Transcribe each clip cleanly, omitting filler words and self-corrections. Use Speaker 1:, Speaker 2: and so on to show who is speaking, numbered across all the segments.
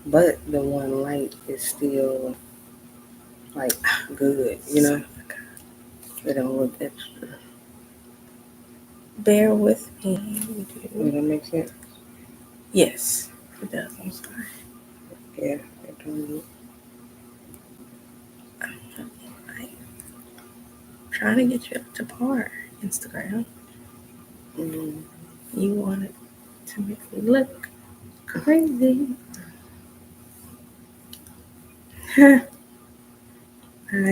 Speaker 1: but the one light is still like good, you know. It don't look extra.
Speaker 2: Bear with me.
Speaker 1: Does that make sense?
Speaker 2: Yes, it does. I'm sorry.
Speaker 1: Yeah, it don't look.
Speaker 2: I'm trying to get you up to par, Instagram. You wanted to make me look crazy.
Speaker 1: Hi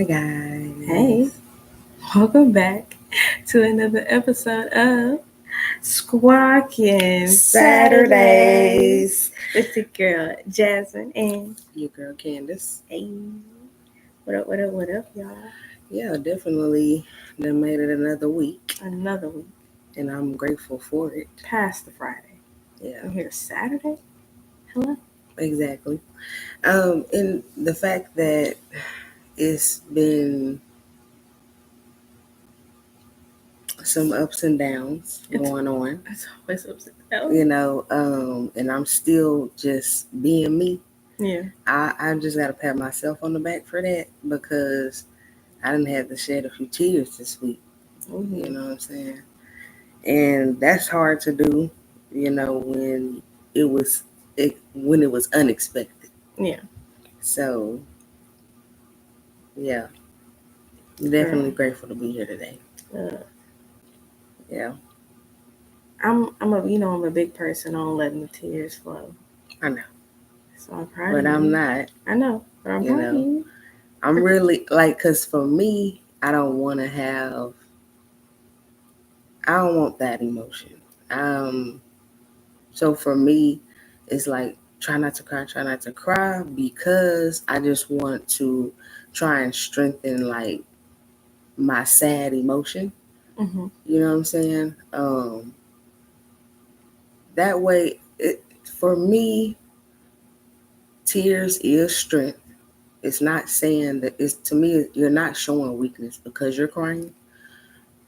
Speaker 1: guys.
Speaker 2: Hey, welcome back to another episode of Squawking Saturdays with your girl Jazzmen and
Speaker 1: your girl Kandice.
Speaker 2: hey, what up, what up, what up, y'all?
Speaker 1: Yeah, definitely. Done made it another week,
Speaker 2: Another week
Speaker 1: and I'm grateful for it.
Speaker 2: past the Friday.
Speaker 1: Yeah,
Speaker 2: I'm here Saturday. Hello.
Speaker 1: exactly. And the fact that it's been some ups and downs going on,
Speaker 2: It's always upset.
Speaker 1: you know, and I'm still just being me.
Speaker 2: Yeah.
Speaker 1: I just got to pat myself on the back for that because I didn't have to shed a few tears this week.
Speaker 2: Mm-hmm.
Speaker 1: You know what I'm saying? And that's hard to do, you know, when it was unexpected.
Speaker 2: Yeah.
Speaker 1: So, yeah, definitely grateful to be here today. Yeah.
Speaker 2: I'm a big person on letting the tears flow.
Speaker 1: I know.
Speaker 2: So I'm proud
Speaker 1: But
Speaker 2: of you.
Speaker 1: I'm not.
Speaker 2: I know, but I'm proud of you.
Speaker 1: I'm really because for me, I don't want that emotion. So for me, it's like try not to cry because I just want to try and strengthen like my sad emotion.
Speaker 2: Mm-hmm.
Speaker 1: You know what I'm saying? That way, for me, tears is strength. It's not saying that it's to me. You're not showing weakness because you're crying.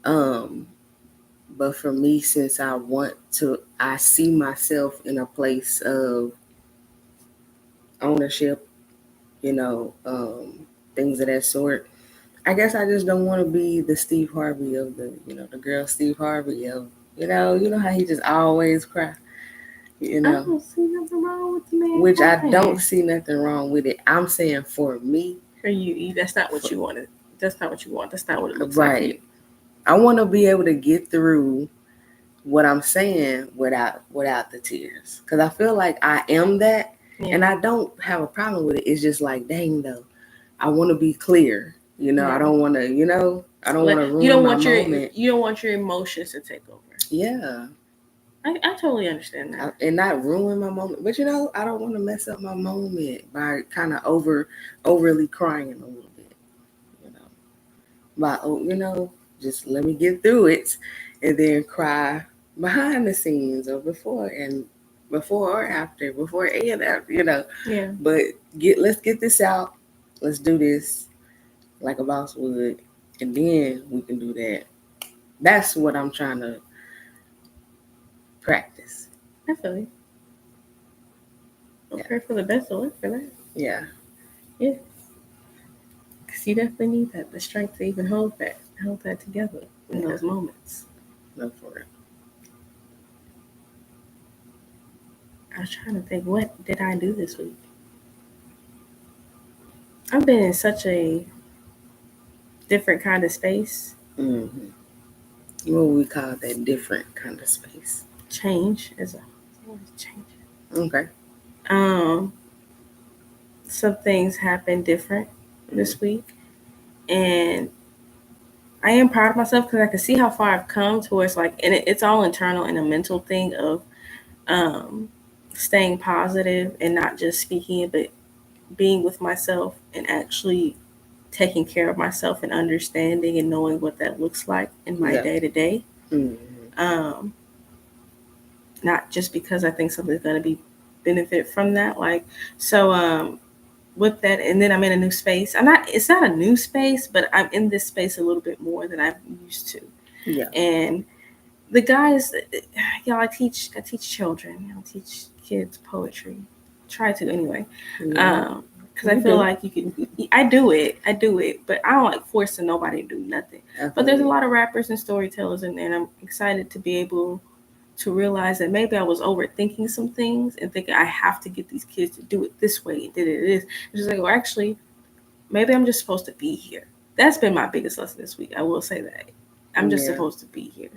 Speaker 1: But for me, since I see myself in a place of ownership, you know, things of that sort. I guess I just don't want to be the Steve Harvey of the girl Steve Harvey of, you know how he just always cry, you know.
Speaker 2: I don't see nothing wrong with the man.
Speaker 1: Which
Speaker 2: crying.
Speaker 1: I don't see nothing wrong with it. I'm saying for me.
Speaker 2: For you, that's not what you wanted. That's not what you want. That's not what it looks
Speaker 1: right.
Speaker 2: like. Right.
Speaker 1: I want to be able to get through what I'm saying without the tears. Because I feel like I am that. Yeah. And I don't have a problem with it. It's just like, dang, though. I want to be clear. You know, yeah. I don't want to, I don't want to ruin my moment.
Speaker 2: You don't want your emotions to take over.
Speaker 1: Yeah.
Speaker 2: I totally understand that.
Speaker 1: And not ruin my moment. But, I don't want to mess up my moment by kind of overly crying a little bit. Just let me get through it and then cry behind the scenes or before or after, before and after,
Speaker 2: Yeah.
Speaker 1: But let's get this out. Let's do this like a boss would, and then we can do that. That's what I'm trying to practice.
Speaker 2: I feel you. Okay, yeah. For the best of luck for that.
Speaker 1: Yeah.
Speaker 2: Yeah. Because you definitely need that, the strength to even hold that together in those moments.
Speaker 1: No, for real.
Speaker 2: I was trying to think, what did I do this week? I've been in such a different kind of space.
Speaker 1: Mm-hmm. What would we call that different kind of space?
Speaker 2: Change is always changing.
Speaker 1: Okay.
Speaker 2: Some things happened different this week, and I am proud of myself because I can see how far I've come towards and it's all internal and a mental thing of staying positive and not just speaking it, but being with myself and actually taking care of myself and understanding and knowing what that looks like in my day to day. Not just because I think something's going to be benefit from that. With that, and then I'm in a new space. It's not a new space, but I'm in this space a little bit more than I'm used to.
Speaker 1: Yeah.
Speaker 2: And the guys, I teach children. I teach kids poetry. try to anyway.
Speaker 1: Yeah.
Speaker 2: Because I feel like you can. I do it, but I don't like forcing nobody to do nothing. But there's a lot of rappers and storytellers in there, and I'm excited to be able to realize that maybe I was overthinking some things and thinking I have to get these kids to do it this way and did it is. It's just like, well, actually, maybe I'm just supposed to be here. That's been my biggest lesson this week. I will say that. I'm just supposed to be here.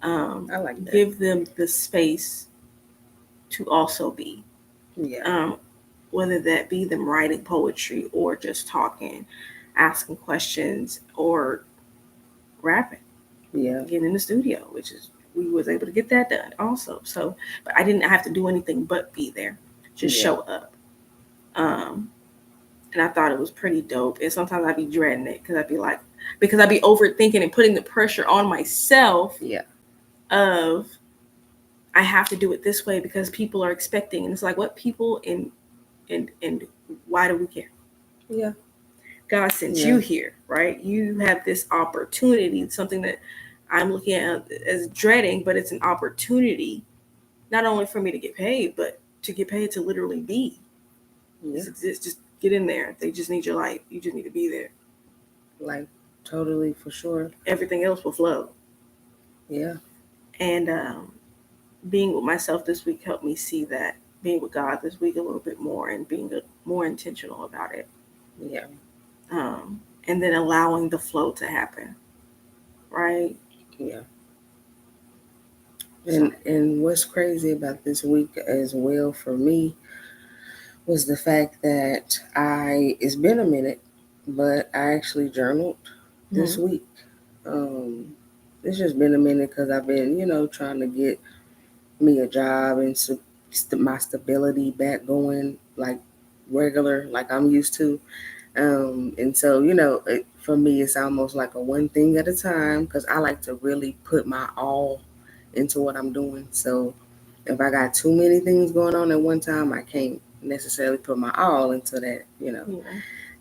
Speaker 1: I like that.
Speaker 2: Give them the space to also be.
Speaker 1: Yeah.
Speaker 2: Whether that be them writing poetry or just talking, asking questions, or rapping.
Speaker 1: Yeah.
Speaker 2: Getting in the studio, which is we was able to get that done also. So, but I didn't have to do anything but be there, just show up. And I thought it was pretty dope. And sometimes I'd be dreading it because I'd be overthinking and putting the pressure on myself.
Speaker 1: Yeah.
Speaker 2: Of I have to do it this way because people are expecting, and it's like, what people and why do we care?
Speaker 1: Yeah.
Speaker 2: God sent you here, right? You have this opportunity, something that I'm looking at as dreading, but it's an opportunity, not only for me to get paid, but to get paid to literally be.
Speaker 1: Yeah.
Speaker 2: Just get in there. They just need your life. You just need to be there.
Speaker 1: Like, totally, for sure.
Speaker 2: Everything else will flow.
Speaker 1: Yeah.
Speaker 2: And being with myself this week helped me see that. Being with God this week a little bit more and being more intentional about it.
Speaker 1: Yeah.
Speaker 2: And then allowing the flow to happen. Right?
Speaker 1: Yeah. And what's crazy about this week as well for me was the fact that it's been a minute, but I actually journaled this week. It's just been a minute because I've been, trying to get me a job and my stability back going like regular, like I'm used to. And so, for me, it's almost like a one thing at a time because I like to really put my all into what I'm doing. So if I got too many things going on at one time, I can't necessarily put my all into that,
Speaker 2: Yeah.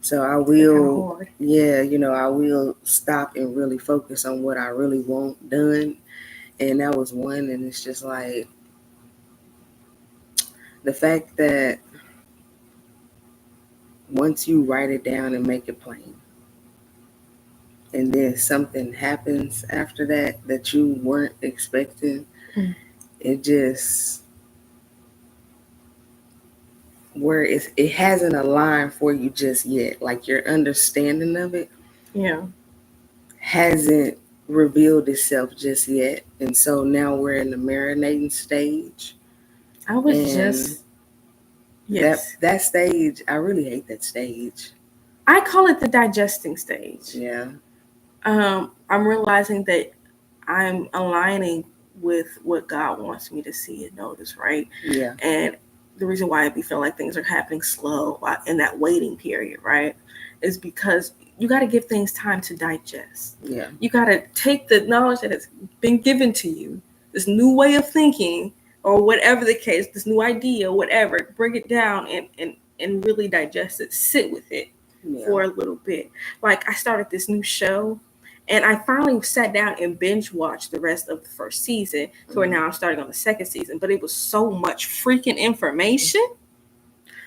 Speaker 1: So I will, I will stop and really focus on what I really want done. And that was one. And it's just like the fact that once you write it down and make it plain, and then something happens after that you weren't expecting, it just, where it hasn't aligned for you just yet. Like your understanding of it hasn't revealed itself just yet. And so now we're in the marinating stage.
Speaker 2: I was
Speaker 1: that stage, I really hate that stage.
Speaker 2: I call it the digesting stage.
Speaker 1: Yeah.
Speaker 2: I'm realizing that I'm aligning with what God wants me to see and notice, right?
Speaker 1: Yeah.
Speaker 2: And the reason why I be feeling like things are happening slow in that waiting period, right, is because you got to give things time to digest.
Speaker 1: Yeah.
Speaker 2: You got to take the knowledge that has been given to you, this new way of thinking, or whatever the case, this new idea, whatever, bring it down and really digest it, sit with it for a little bit. Like, I started this new show, and I finally sat down and binge watched the rest of the first season. So now I'm starting on the second season. But it was so much freaking information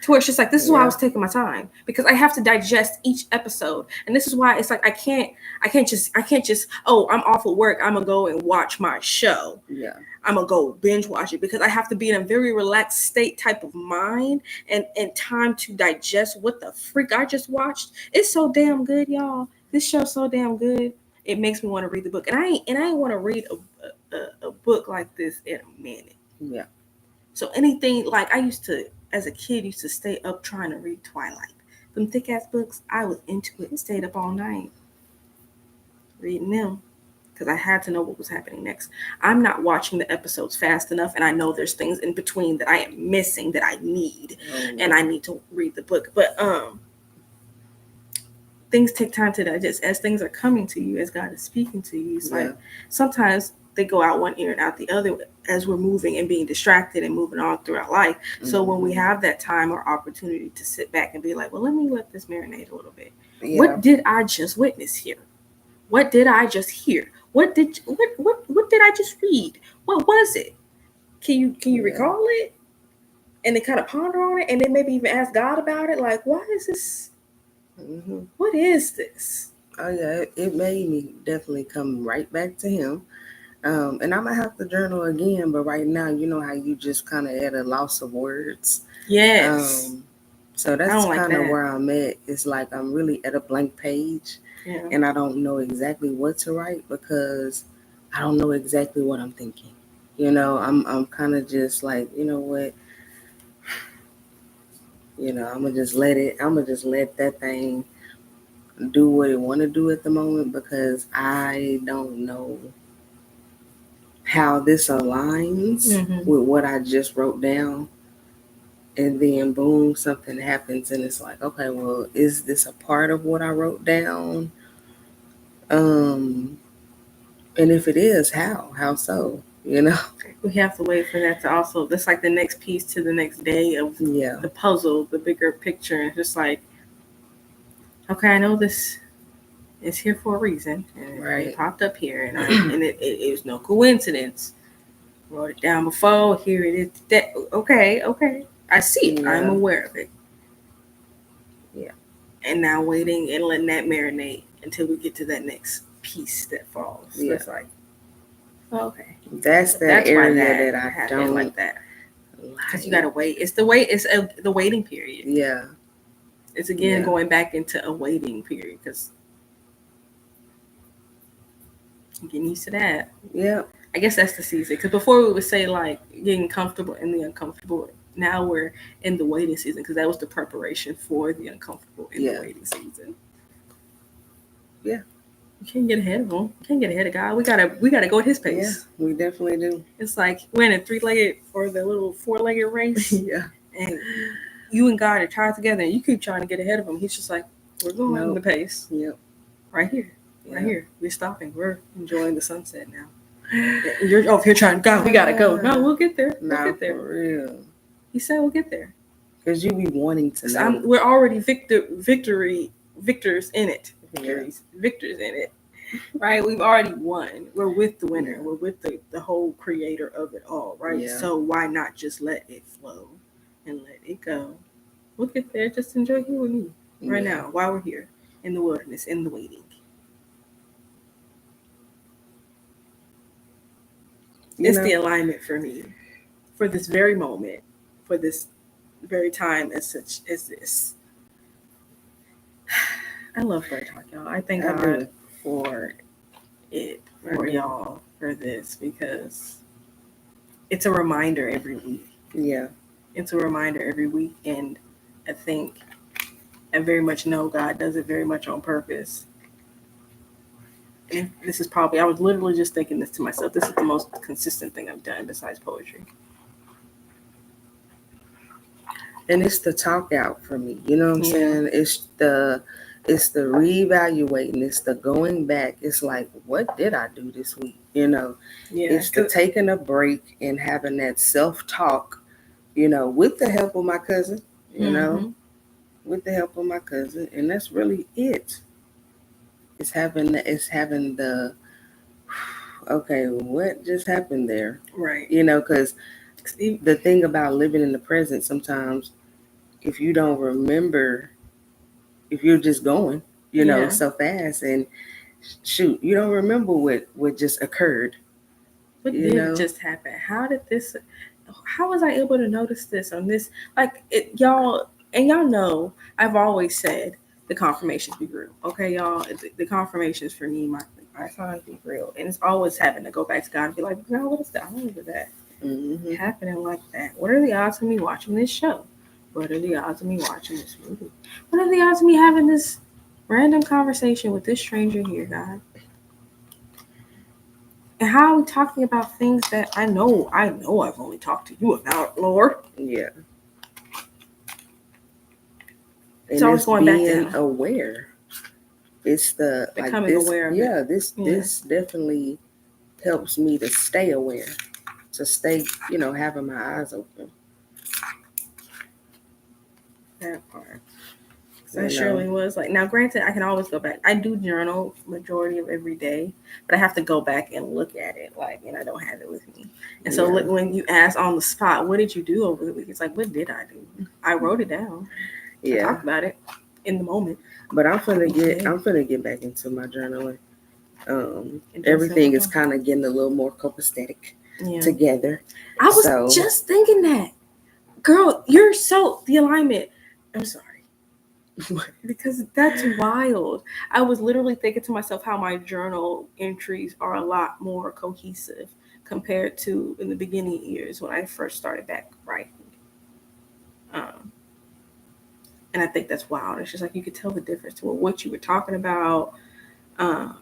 Speaker 2: to where it's just like, this is why I was taking my time, because I have to digest each episode. And this is why it's like I can't just, oh, I'm off of work, I'm gonna go and watch my show.
Speaker 1: Yeah.
Speaker 2: I'm gonna go binge watch it, because I have to be in a very relaxed state type of mind and time to digest what the freak I just watched. It's so damn good, y'all. This show's so damn good. It makes me want to read the book, and I ain't want to read a book like this in a minute.
Speaker 1: Yeah.
Speaker 2: So anything, like, I used to, as a kid, used to stay up trying to read Twilight. Them thick ass books, I was into it and stayed up all night reading them, because I had to know what was happening next. I'm not watching the episodes fast enough, and I know there's things in between that I am missing that I need, and I need to read the book. But things take time to digest as things are coming to you, as God is speaking to you. It's like sometimes they go out one ear and out the other as we're moving and being distracted and moving on throughout life. So when we have that time or opportunity to sit back and be like, well, let this marinate a little bit. What did I just witness here? What did I just hear? What did I just read? What was it? Can you recall it? and then kind of ponder on it, and then maybe even ask God about it. Like, why is this?
Speaker 1: Mm-hmm.
Speaker 2: What is this?
Speaker 1: Oh yeah, it made me definitely come right back to him. And I might have to journal again, but right now, you know how you just kind of at a loss of words.
Speaker 2: Yes.
Speaker 1: So that's
Speaker 2: like
Speaker 1: kind of
Speaker 2: that.
Speaker 1: where I'm at. It's like I'm really at a blank page,
Speaker 2: Yeah.
Speaker 1: and I don't know exactly what to write because I don't know exactly what I'm thinking. You know, I'm kind of just like, you know what, you know, I'm gonna just let that thing do what it want to do at the moment because I don't know how this aligns with what I just wrote down. And then boom, something happens and it's like, okay, well, is this a part of what I wrote down? And if it is, how so? You know?
Speaker 2: We have to wait for that to also, that's like the next piece to the next day of the puzzle, the bigger picture. It's just like, okay, I know this is here for a reason. And it popped up here. And it was no coincidence. Wrote it down before. Here it is today. Okay. I see it. Yeah. I'm aware of it.
Speaker 1: Yeah.
Speaker 2: And now waiting and letting that marinate until we get to that next piece that falls. Yeah. So it's like, okay.
Speaker 1: That's area that I don't
Speaker 2: like that. Because you gotta wait. It's the wait. It's the waiting period.
Speaker 1: Yeah.
Speaker 2: It's again going back into a waiting period because I'm getting used to that.
Speaker 1: Yeah.
Speaker 2: I guess that's the season. Because before we would say like getting comfortable in the uncomfortable. Now we're in the waiting season because that was the preparation for the uncomfortable in the waiting season. Yeah. You can't get ahead of him. You can't get ahead of God. We gotta go at his pace.
Speaker 1: Yeah, we definitely do.
Speaker 2: It's like we're in a 3-legged or the little 4-legged race.
Speaker 1: Yeah.
Speaker 2: And you and God are tied together and you keep trying to get ahead of him. He's just like, we're going in the pace.
Speaker 1: Yep.
Speaker 2: Right here. Right here. We're stopping. We're enjoying the sunset now. You're over here trying to go. We gotta go. No, we'll get there. We'll get there.
Speaker 1: For real.
Speaker 2: He said we'll get there.
Speaker 1: Because you be wanting to know.
Speaker 2: We're already victors in it. Victors in it. Right? We've already won. We're with the winner. We're with the whole creator of it all, right? Yeah. So why not just let it flow and let it go? We'll get there. Just enjoy here with me right now while we're here in the wilderness, in the waiting. It's the alignment for me for this very moment, for this very time as such as this. I love BYRD Talk, y'all. I thank God for it, for y'all, for this, because it's a reminder every week. Yeah. It's a reminder every week, and I think I very much know God does it very much on purpose. And this is probably, I was literally just thinking this to myself, this is the most consistent thing I've done besides poetry.
Speaker 1: And it's the talk out for me, you know what I'm saying? It's the reevaluating, it's the going back. It's like, what did I do this week? You know, it's the taking a break and having that self-talk, you know, with the help of my cousin, you know, with the help of my cousin. And that's really it. It's having the, okay, what just happened there? Right. You know, because the thing about living in the present, sometimes if you don't remember, if you're just going, you know, so fast and shoot, you don't remember what just occurred.
Speaker 2: What did just happen? How was I able to notice this on this? Like y'all know, I've always said the confirmations be real. Okay, y'all, the confirmations for me, my signs be real. And it's always having to go back to God and be like, no, what is that? I remember that happening like that. What are the odds of me watching this show? What are the odds of me watching this movie? What are the odds of me having this random conversation with this stranger here, God? And how are we talking about things that I know I've only talked to you about, Lord? Yeah.
Speaker 1: And so it's going being back to aware. It's the
Speaker 2: becoming aware of it.
Speaker 1: This definitely helps me to stay aware, to stay, you know, having my eyes open.
Speaker 2: That part. I surely was. Like, now, granted, I can always go back. I do journal majority of every day, but I have to go back and look at it, like, and I don't have it with me. And so, like, when you ask on the spot, what did you do over the week? It's like, what did I do? I wrote it down. I talked about it in the moment.
Speaker 1: But I'm gonna get back into my journaling. Everything is kind of getting a little more copacetic together.
Speaker 2: I was just thinking that, girl, you're so the alignment. I'm sorry. Because that's wild. I was literally thinking to myself how my journal entries are a lot more cohesive compared to in the beginning years when I first started back writing. And I think that's wild. It's just like you could tell the difference to what you were talking about, to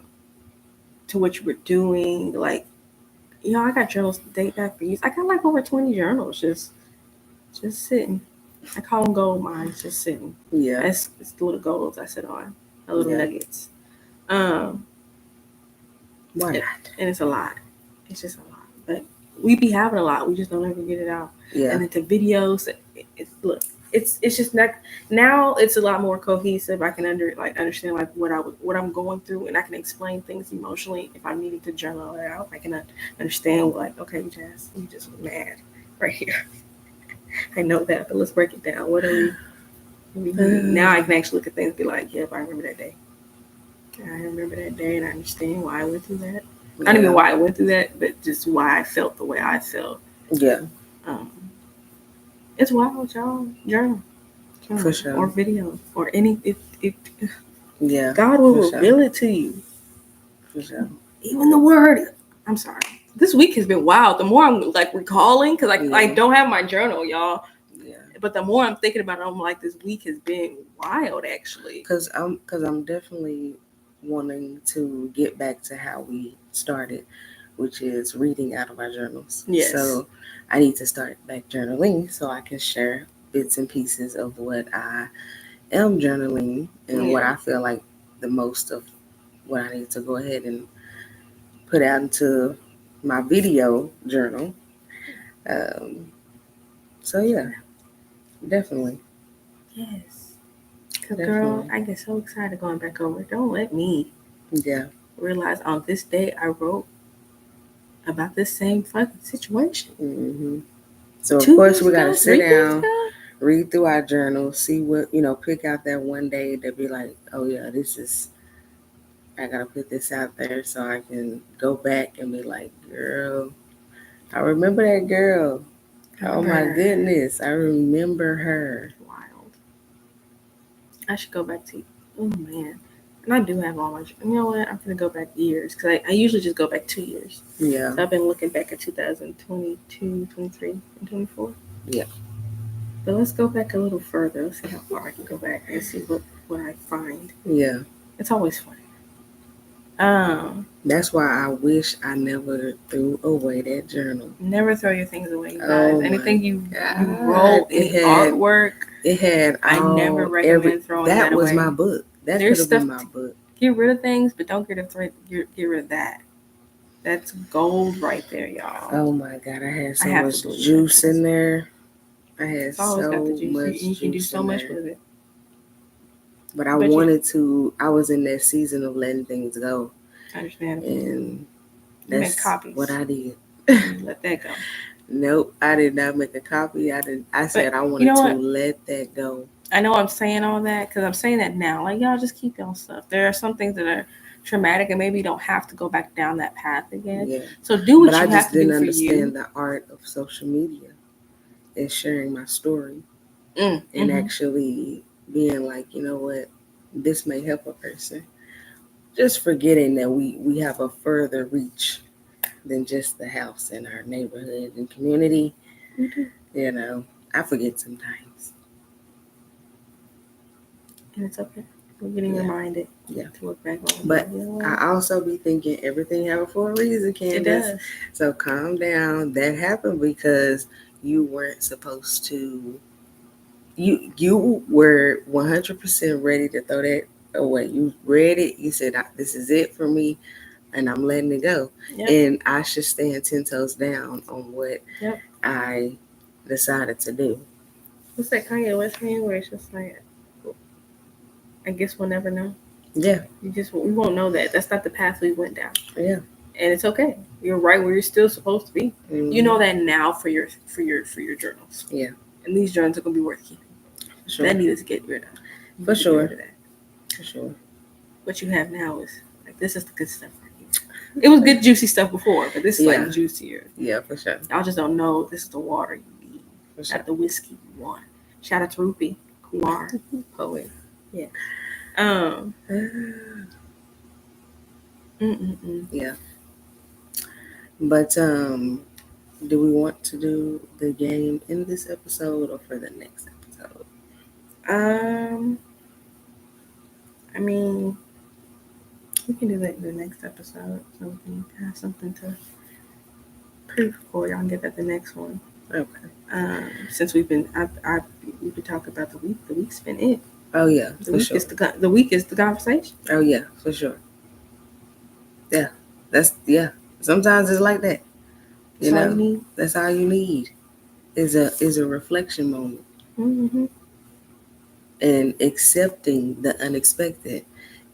Speaker 2: what you were doing. Like, I got journals to date back for years. I got like over 20 journals just sitting. I call them gold mines, just sitting. Yeah. It's the little golds I sit on, the little nuggets. Why not? And it's a lot. It's just a lot. But we be having a lot. We just don't ever get it out. Yeah. And then the videos, it's just not, now it's a lot more cohesive. I can understand like what I'm going through, and I can explain things emotionally if I'm needing to journal it out. I can understand like, okay, Jazz, you just mad right here. I know that, but let's break it down. What are we now I can actually look at things and be like, yep, I remember that day. I remember that day, and I understand why I went through that. Yeah. I don't even why I went through that, but just why I felt the way I felt. Yeah. It's wild, y'all. Journal. For sure. Or video. Or any yeah. God will reveal it to you. For sure. Even the word. I'm sorry. This week has been wild. The more I'm like recalling, because I don't have my journal, y'all. Yeah. But the more I'm thinking about it, I'm like, this week has been wild, actually.
Speaker 1: Because I'm definitely wanting to get back to how we started, which is reading out of our journals. Yes. So I need to start back journaling so I can share bits and pieces of what I am journaling and what I feel like the most of what I need to go ahead and put out into my video journal. So yeah, definitely.
Speaker 2: Yes. Girl, I get so excited going back over. Don't let me realize on this day I wrote about this same fucking situation.
Speaker 1: Mm-hmm. So of course we gotta sit down, read through our journal, see what, pick out that one day to be like, oh yeah, I gotta put this out there so I can go back and be like, girl, I remember that girl. Oh my goodness, I remember her.
Speaker 2: Wild. I should go back to, oh man. And I do have all my, you know what? I'm going to go back years because I usually just go back 2 years. Yeah. So I've been looking back at 2022, 23, and 24. Yeah. But let's go back a little further. Let's see how far I can go back and see what I find. Yeah. It's always fun.
Speaker 1: That's why I wish I never threw away that journal.
Speaker 2: Never throw your things away, you guys. Anything you wrote in artwork,
Speaker 1: it had.
Speaker 2: I never recommend throwing that away.
Speaker 1: That was my book. That could have been my book.
Speaker 2: Get rid of things, but don't get rid of that. That's gold right there, y'all.
Speaker 1: Oh my God, I had so much juice in there. I had so much juice.
Speaker 2: You can do so much with it.
Speaker 1: But I wanted to. I was in that season of letting things go.
Speaker 2: I understand.
Speaker 1: And that's what I did.
Speaker 2: Let that go.
Speaker 1: Nope, I did not make a copy. I said I wanted to let that go.
Speaker 2: I know I'm saying all that because I'm saying that now. Like, y'all just keep your stuff. There are some things that are traumatic and maybe you don't have to go back down that path again. Yeah. So do what you have to do for you. But I just didn't understand the art of social media and sharing my story and actually being like, you know what, this may help a person. Just forgetting that we have a further reach than just the house and our neighborhood and community. Mm-hmm. I forget sometimes. And it's okay. We're getting reminded to look back on.
Speaker 1: But I also be thinking everything happened for a reason, Kandice. It does. So calm down. That happened because you weren't supposed to. You were 100% ready to throw that away. You read it. You said, "This is it for me, and I'm letting it go." Yep. And I should stand 10 toes down on what I decided to do.
Speaker 2: What's that Kanye West thing where it's just like, I guess we'll never know.
Speaker 1: Yeah.
Speaker 2: We won't know that. That's not the path we went down.
Speaker 1: Yeah.
Speaker 2: And it's okay. You're right where you're still supposed to be.
Speaker 1: Mm-hmm.
Speaker 2: You know that now for your journals.
Speaker 1: Yeah.
Speaker 2: And these journals are gonna be worth keeping.
Speaker 1: Sure.
Speaker 2: That needs to get rid of.
Speaker 1: For sure. For sure.
Speaker 2: What you have now is like, this is the good stuff for you. It was good juicy stuff before, but this is like juicier.
Speaker 1: Yeah, for sure.
Speaker 2: Y'all just don't know this is the water you need.
Speaker 1: For sure.
Speaker 2: Not the whiskey you want. Shout out to Rupi Kumar, poet. Yeah.
Speaker 1: Yeah. But do we want to do the game in this episode or for the next episode?
Speaker 2: I mean, we can do that in the next episode, so we can have something to pre-record. Y'all can get that the next one.
Speaker 1: Okay.
Speaker 2: Since we've been talking about the week. The week's been it.
Speaker 1: Oh yeah,
Speaker 2: the week is the week is the conversation.
Speaker 1: Oh yeah, for sure. Yeah, Sometimes it's like that. You know, that's all you need. Is a reflection moment.
Speaker 2: Mm-hmm.
Speaker 1: And accepting the unexpected,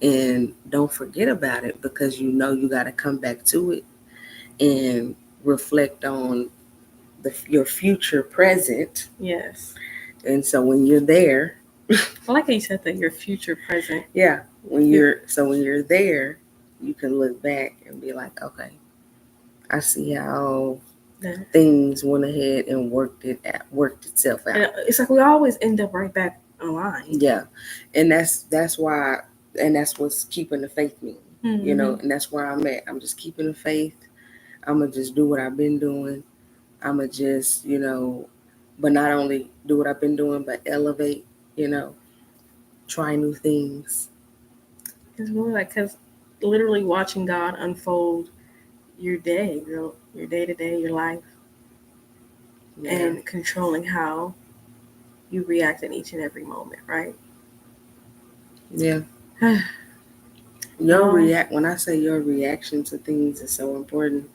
Speaker 1: and don't forget about it, because you know you got to come back to it and reflect on your future present.
Speaker 2: Yes.
Speaker 1: And so when you're there,
Speaker 2: I like how you said that, your future present.
Speaker 1: Yeah. When you're there, you can look back and be like, okay, I see how things went ahead and worked itself out.
Speaker 2: And it's like we always end up right back online.
Speaker 1: Yeah. And that's why, and that's what's keeping the faith me. Mm-hmm. You know, and that's where I'm at. I'm just keeping the faith. I'm gonna just do what I've been doing. I'm gonna just, but not only do what I've been doing, but elevate, try new things.
Speaker 2: It's really like, because literally watching God unfold your day, your day-to-day, your life, and controlling how you react in each and every moment, right?
Speaker 1: Yeah. When I say your reaction to things is so important.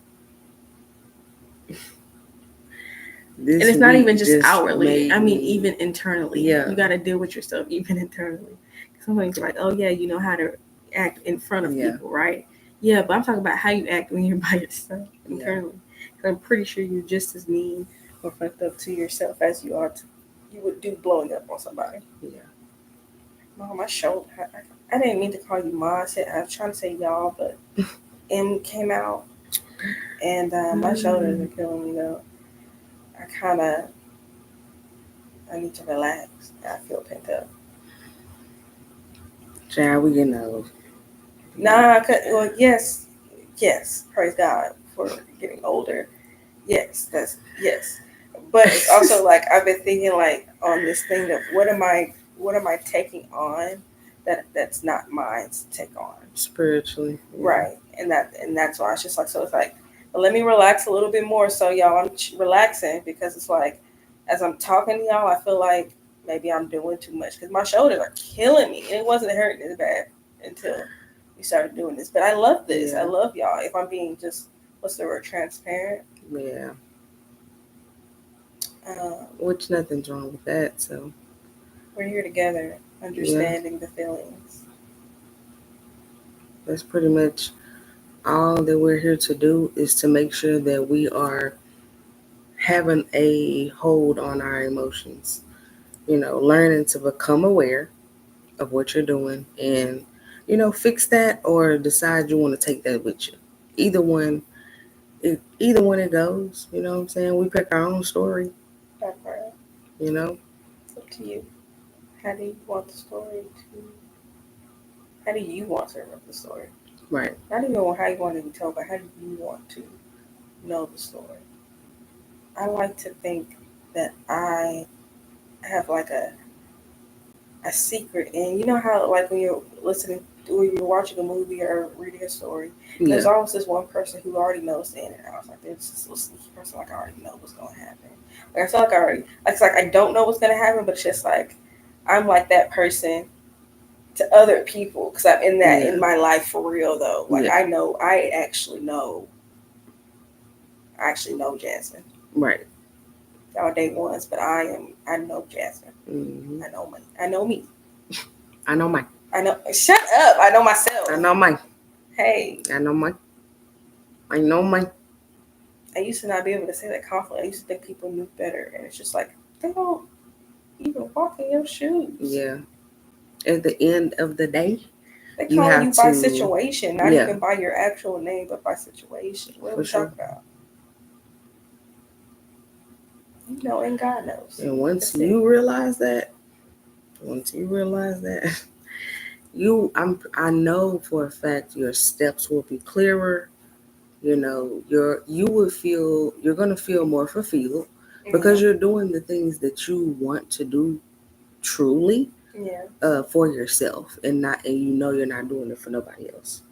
Speaker 2: And it's not even just outwardly. I mean, even internally. Yeah. You got to deal with yourself even internally. Somebody's like, oh yeah, you know how to act in front of people, right? Yeah, but I'm talking about how you act when you're by yourself internally. Because I'm pretty sure you're just as mean or fucked up to yourself as you would do blowing up on somebody. Yeah. Mom, my shoulder. I didn't mean to call you Ma. I was trying to say y'all, but M came out, and my shoulders are killing me though. I need to relax. I feel pent up. Child, we getting old. Nah, yes. Praise God for getting older. Yes. But it's also like I've been thinking like on this thing of what am I taking on that's not mine to take on spiritually, right? And that's why it's just like, so it's like, well, let me relax a little bit more. So y'all, I'm relaxing because it's like as I'm talking to y'all, I feel like maybe I'm doing too much because my shoulders are killing me, and it wasn't hurting as bad until we started doing this. But I love this. I love y'all. If I'm being just, what's the word, transparent? Yeah. Which nothing's wrong with that. So we're here together, understanding the feelings. That's pretty much all that we're here to do, is to make sure that we are having a hold on our emotions. Learning to become aware of what you're doing and, fix that or decide you want to take that with you. Either one it goes, you know what I'm saying? We pick our own story. That's right. It's up to you. How do you want the story how do you want to remember the story? Right. Not even how you want it to be told, but how do you want to know the story? I like to think that I have like a secret, and you know how like when you're listening or you're watching a movie or reading a story, there's always this one person who already knows the in and out. Like there's this little sneaky person, like I already know what's going to happen. Like I feel like it's like I don't know what's going to happen, but it's just like I'm like that person to other people because I'm in that in my life for real though. Like I actually know Jazzmen. Right. Y'all day ones, but I know Jazzmen. Mm-hmm. I know me. I know me. I know mine. I know. Shut up. I know myself.
Speaker 1: I know mine.
Speaker 2: Hey.
Speaker 1: I know mine. I know mine.
Speaker 2: I used to not be able to say that confidently. I used to think people knew better. And it's just like, they don't even walk in your shoes.
Speaker 1: Yeah. At the end of the day,
Speaker 2: they call you by situation, not even by your actual name, but by situation. What are we talking about? You know, and God knows.
Speaker 1: And once you realize that, I know for a fact your steps will be clearer. You know, you're gonna feel more fulfilled because you're doing the things that you want to do truly for yourself, and you know you're not doing it for nobody else.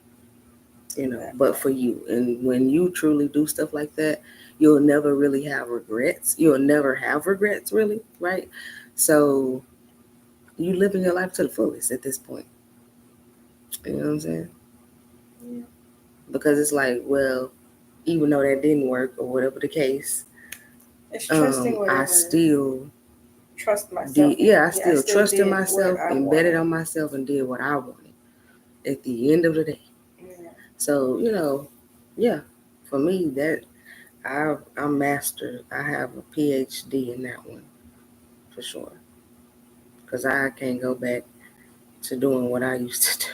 Speaker 1: You know, but for you. And when you truly do stuff like that, you'll never really have regrets. You'll never have regrets, really, right? So you living your life to the fullest at this point. You know what I'm saying? Yeah. Because it's like, well, even though that didn't work or whatever the case,
Speaker 2: it's trusting
Speaker 1: I still
Speaker 2: trust myself.
Speaker 1: I still trusted myself and betted on myself and did what I wanted at the end of the day. Yeah. So, you know, yeah, for me, that I'm mastered. I have a PhD in that one for sure. Because I can't go back to doing what I used to do.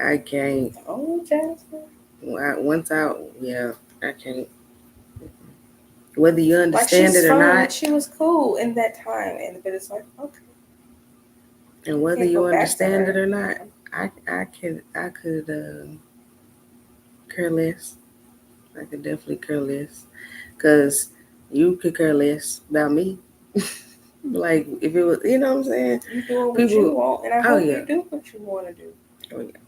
Speaker 1: I can't.
Speaker 2: Oh, Jazzmen.
Speaker 1: I can't. Whether you understand it or not.
Speaker 2: She was cool in that time, but it's like, okay.
Speaker 1: And whether you understand it or not, I could care less. I could definitely care less. Because you could care less about me. Like, if it was, you know what I'm saying?
Speaker 2: You do what you want, and I hope you do what you want to do.
Speaker 1: Oh, yeah.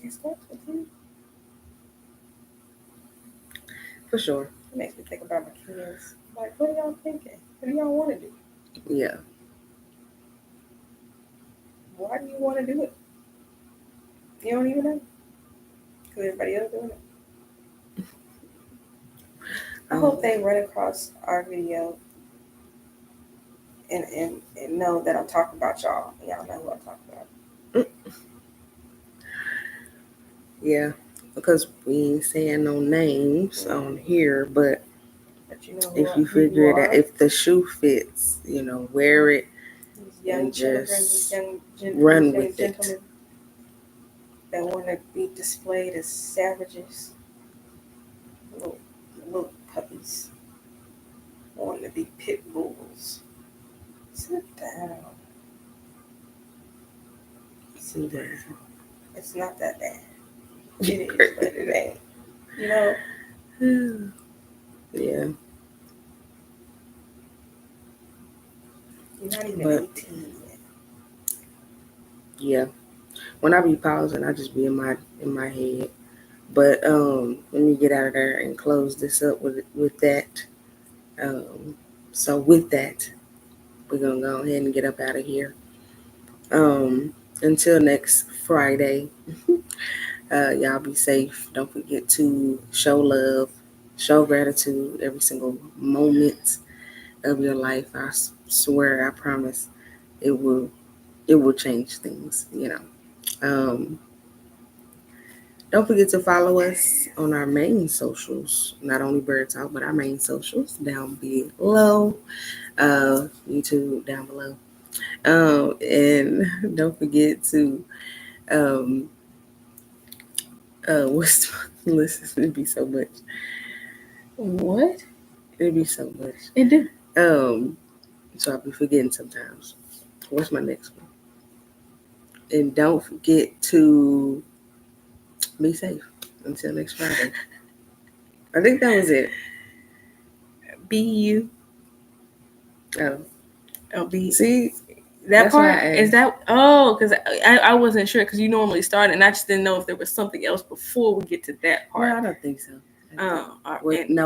Speaker 2: It starts with you.
Speaker 1: For sure.
Speaker 2: It makes me think about my kids. Like, what are y'all thinking? What do y'all want to do?
Speaker 1: Yeah.
Speaker 2: Why do you want to do it? You don't even know. Because everybody else doing it. I hope they run across our video and know that I'm talking about y'all. Y'all know who I'm talking about.
Speaker 1: Yeah, because we ain't saying no names on here, but you know if you figure it out, if the shoe fits, you know, wear it and just run with it.
Speaker 2: That want to be displayed as savages, little puppies, want to be pit bulls. Sit down.
Speaker 1: Sit down.
Speaker 2: It's not that bad. It is, but it ain't. You know?
Speaker 1: Yeah.
Speaker 2: You're not even 18 yet.
Speaker 1: Yeah. When I be pausing, I just be in my head. But let me get out of there and close this up with that. So with that, we're gonna go ahead and get up out of here. Until next Friday, y'all be safe. Don't forget to show love, show gratitude every single moment of your life. I swear, I promise, it will change things. You know. Don't forget to follow us on our main socials, not only BYRD TALK, but our main socials down below. YouTube down below. And don't forget to listen, it'd be so much.
Speaker 2: What?
Speaker 1: It'd be so much.
Speaker 2: It do.
Speaker 1: So I'll be forgetting sometimes. What's my next one? And don't forget to be safe until next Friday. I think that was it.
Speaker 2: Be you.
Speaker 1: Oh,
Speaker 2: be.
Speaker 1: See,
Speaker 2: that part is that. Oh, because I wasn't sure because you normally start, and I just didn't know if there was something else before we get to that part.
Speaker 1: No, I don't think so. No,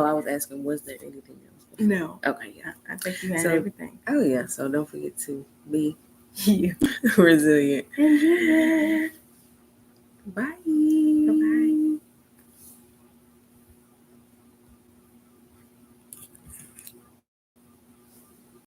Speaker 1: I was asking, was there anything else before?
Speaker 2: No.
Speaker 1: Okay, yeah.
Speaker 2: I think you had everything.
Speaker 1: Oh yeah. So don't forget to be you, resilient.
Speaker 2: Enjoy.
Speaker 1: Bye.